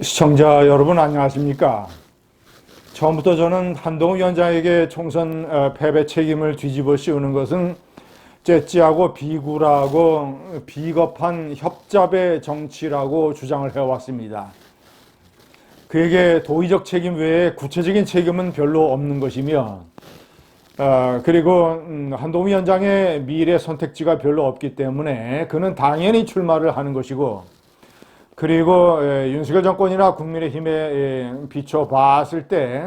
시청자 여러분 안녕하십니까? 처음부터 저는 한동훈 위원장에게 총선 패배 책임을 뒤집어 씌우는 것은 째찌하고 비굴하고 비겁한 협잡의 정치라고 주장을 해왔습니다. 그에게 도의적 책임 외에 구체적인 책임은 별로 없는 것이며 그리고 한동훈 위원장의 미래 선택지가 별로 없기 때문에 그는 당연히 출마를 하는 것이고, 그리고 윤석열 정권이나 국민의힘에 비춰봤을 때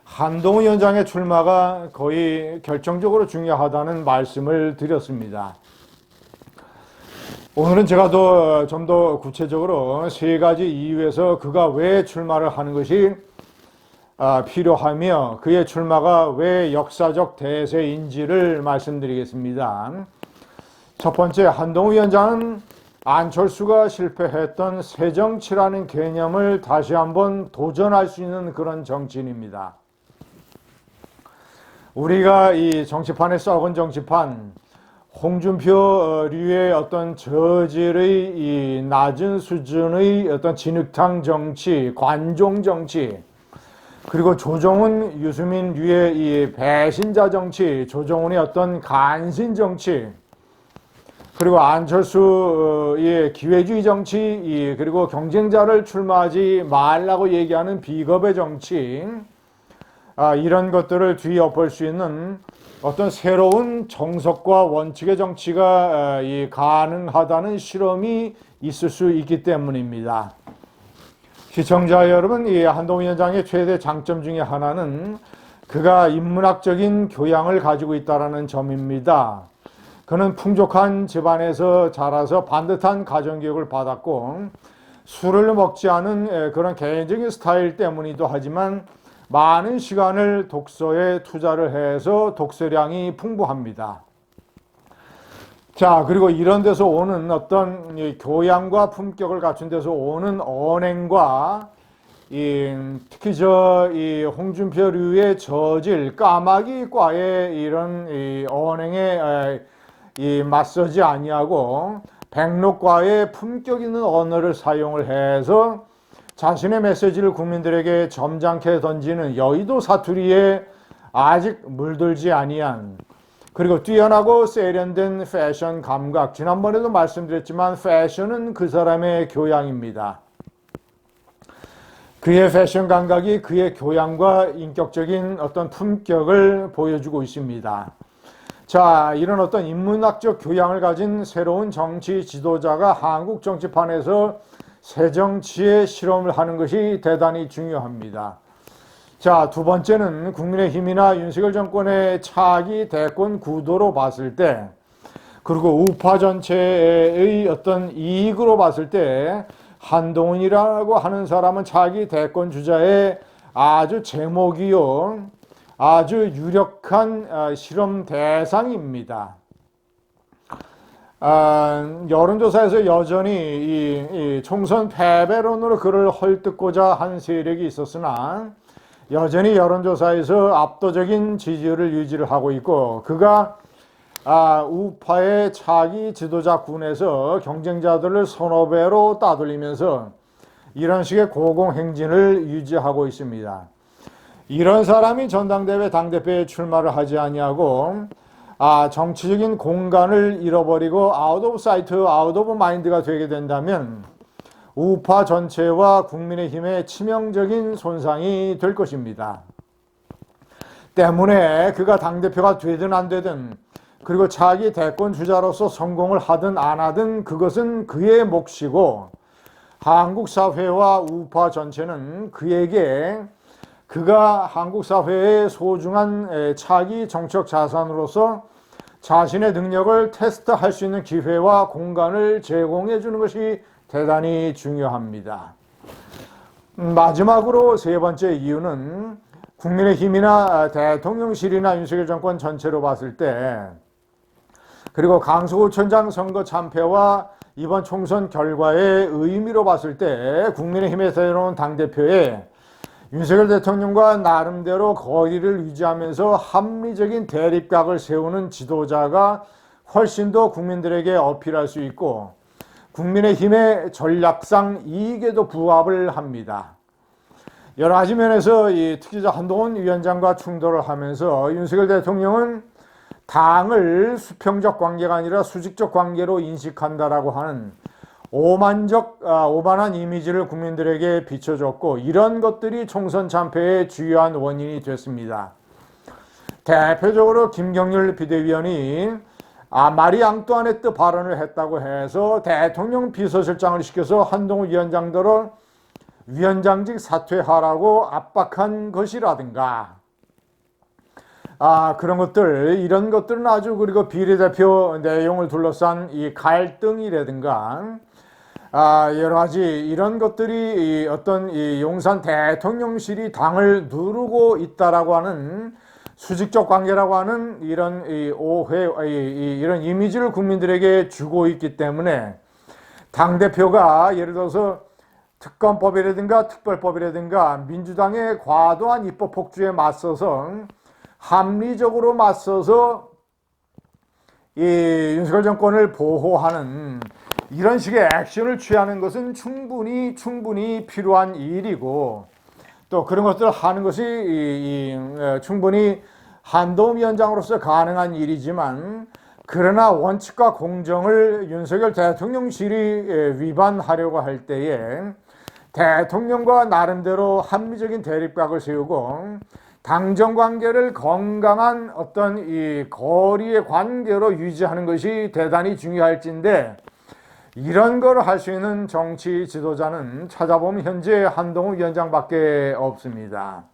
한동훈 위원장의 출마가 거의 결정적으로 중요하다는 말씀을 드렸습니다. 오늘은 제가 좀 더 구체적으로 세 가지 이유에서 그가 왜 출마를 하는 것이 필요하며 그의 출마가 왜 역사적 대세인지를 말씀드리겠습니다. 첫 번째, 한동훈 위원장은 안철수가 실패했던 새정치라는 개념을 다시 한번 도전할 수 있는 그런 정치인입니다. 우리가 이 정치판에 썩은 정치판, 홍준표류의 어떤 저질의 이 낮은 수준의 어떤 진흙탕 정치, 관종 정치, 그리고 조정훈, 유승민류의 이 배신자 정치, 조정훈의 어떤 간신 정치, 그리고 안철수의 기회주의 정치, 그리고 경쟁자를 출마하지 말라고 얘기하는 비겁의 정치, 이런 것들을 뒤엎을 수 있는 어떤 새로운 정석과 원칙의 정치가 가능하다는 실험이 있을 수 있기 때문입니다. 시청자 여러분, 이 한동훈 위원장의 최대 장점 중에 하나는 그가 인문학적인 교양을 가지고 있다는 점입니다. 그는 풍족한 집안에서 자라서 반듯한 가정교육을 받았고 술을 먹지 않은 그런 개인적인 스타일 때문이기도 하지만 많은 시간을 독서에 투자를 해서 독서량이 풍부합니다. 자, 그리고 이런 데서 오는 어떤 교양과 품격을 갖춘 데서 오는 언행과 특히 이 홍준표류의 저질, 까마귀과의 이런 언행에 맞서지 아니하고 백록과의 품격 있는 언어를 사용을 해서 자신의 메시지를 국민들에게 점잖게 던지는 여의도 사투리에 아직 물들지 아니한, 그리고 뛰어나고 세련된 패션 감각, 지난번에도 말씀드렸지만 패션은 그 사람의 교양입니다. 그의 패션 감각이 그의 교양과 인격적인 어떤 품격을 보여주고 있습니다. 자, 이런 어떤 인문학적 교양을 가진 새로운 정치 지도자가 한국 정치판에서 새 정치의 실험을 하는 것이 대단히 중요합니다. 자, 두 번째는 국민의힘이나 윤석열 정권의 차기 대권 구도로 봤을 때, 그리고 우파 전체의 어떤 이익으로 봤을 때 한동훈이라고 하는 사람은 차기 대권 주자의 아주 제목이요, 아주 유력한 실험 대상입니다. 여론조사에서 여전히 이 총선 패배론으로 그를 헐뜯고자 한 세력이 있었으나 여전히 여론조사에서 압도적인 지지율을 유지를 하고 있고, 그가 우파의 차기 지도자군에서 경쟁자들을 서너 배로 따돌리면서 이런 식의 고공행진을 유지하고 있습니다. 이런 사람이 전당대회 당대표에 출마를 하지 아니하고 정치적인 공간을 잃어버리고 아웃 오브 사이트, 아웃 오브 마인드가 되게 된다면 우파 전체와 국민의힘에 치명적인 손상이 될 것입니다. 때문에 그가 당대표가 되든 안 되든, 그리고 차기 대권 주자로서 성공을 하든 안 하든 그것은 그의 몫이고, 한국 사회와 우파 전체는 그에게 그가 한국 사회의 소중한 차기 정책 자산으로서 자신의 능력을 테스트할 수 있는 기회와 공간을 제공해 주는 것이 대단히 중요합니다. 마지막으로 세 번째 이유는 국민의힘이나 대통령실이나 윤석열 정권 전체로 봤을 때, 그리고 강서구청장 선거 참패와 이번 총선 결과의 의미로 봤을 때 국민의힘의 새로운 당대표에 윤석열 대통령과 나름대로 거리를 유지하면서 합리적인 대립각을 세우는 지도자가 훨씬 더 국민들에게 어필할 수 있고, 국민의힘의 전략상 이익에도 부합을 합니다. 여러 가지 면에서 이 특히자 한동훈 위원장과 충돌을 하면서 윤석열 대통령은 당을 수평적 관계가 아니라 수직적 관계로 인식한다라고 하는 오만한 이미지를 국민들에게 비춰줬고, 이런 것들이 총선 참패의 주요한 원인이 됐습니다. 대표적으로 김경률 비대위원이 마리 앙뚜아네트 발언을 했다고 해서 대통령 비서실장을 시켜서 한동훈 위원장들을 위원장직 사퇴하라고 압박한 것이라든가, 그런 것들, 이런 것들은 아주, 그리고 비례대표 내용을 둘러싼 이 갈등이라든가, 여러 가지 이런 것들이 어떤 이 용산 대통령실이 당을 누르고 있다라고 하는 수직적 관계라고 하는 이런 오해, 이런 이미지를 국민들에게 주고 있기 때문에 당대표가 예를 들어서 특검법이라든가 특별법이라든가 민주당의 과도한 입법 폭주에 맞서서 합리적으로 맞서서 이 윤석열 정권을 보호하는 이런 식의 액션을 취하는 것은 충분히 필요한 일이고, 또 그런 것들을 하는 것이 충분히 한동훈 위원장으로서 가능한 일이지만, 그러나 원칙과 공정을 윤석열 대통령실이 위반하려고 할 때에 대통령과 나름대로 합리적인 대립각을 세우고 당정 관계를 건강한 어떤 이 거리의 관계로 유지하는 것이 대단히 중요할진데, 이런 걸 할 수 있는 정치 지도자는 찾아보면 현재 한동훈 위원장밖에 없습니다.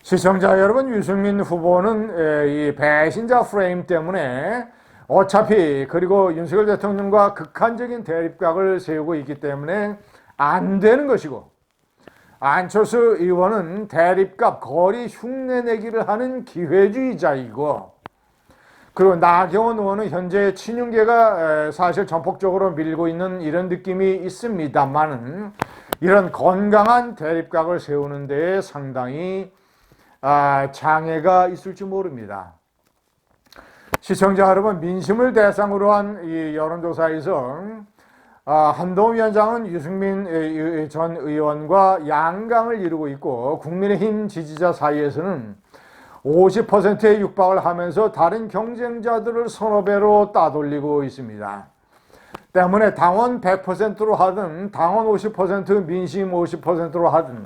시청자 여러분, 유승민 후보는 이 배신자 프레임 때문에 어차피, 그리고 윤석열 대통령과 극한적인 대립각을 세우고 있기 때문에 안 되는 것이고, 안철수 의원은 대립각, 거리 흉내내기를 하는 기회주의자이고, 그리고 나경원 의원은 현재 친윤계가 사실 전폭적으로 밀고 있는 이런 느낌이 있습니다만은, 이런 건강한 대립각을 세우는 데에 상당히 장애가 있을지 모릅니다. 시청자 여러분, 민심을 대상으로 한 이 여론조사에서 한동훈 위원장은 유승민 전 의원과 양강을 이루고 있고, 국민의힘 지지자 사이에서는 50%에 육박을 하면서 다른 경쟁자들을 서너 배로 따돌리고 있습니다. 때문에 당원 100%로 하든, 당원 50%, 민심 50%로 하든,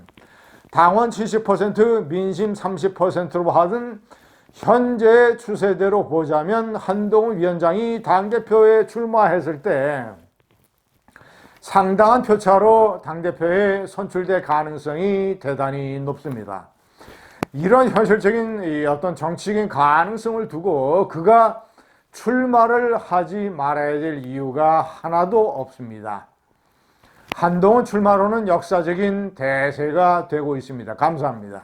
당원 70%, 민심 30%로 하든, 현재 추세대로 보자면 한동훈 위원장이 당대표에 출마했을 때 상당한 표차로 당대표에 선출될 가능성이 대단히 높습니다. 이런 현실적인 어떤 정치적인 가능성을 두고 그가 출마를 하지 말아야 될 이유가 하나도 없습니다. 한동훈 출마로는 역사적인 대세가 되고 있습니다. 감사합니다.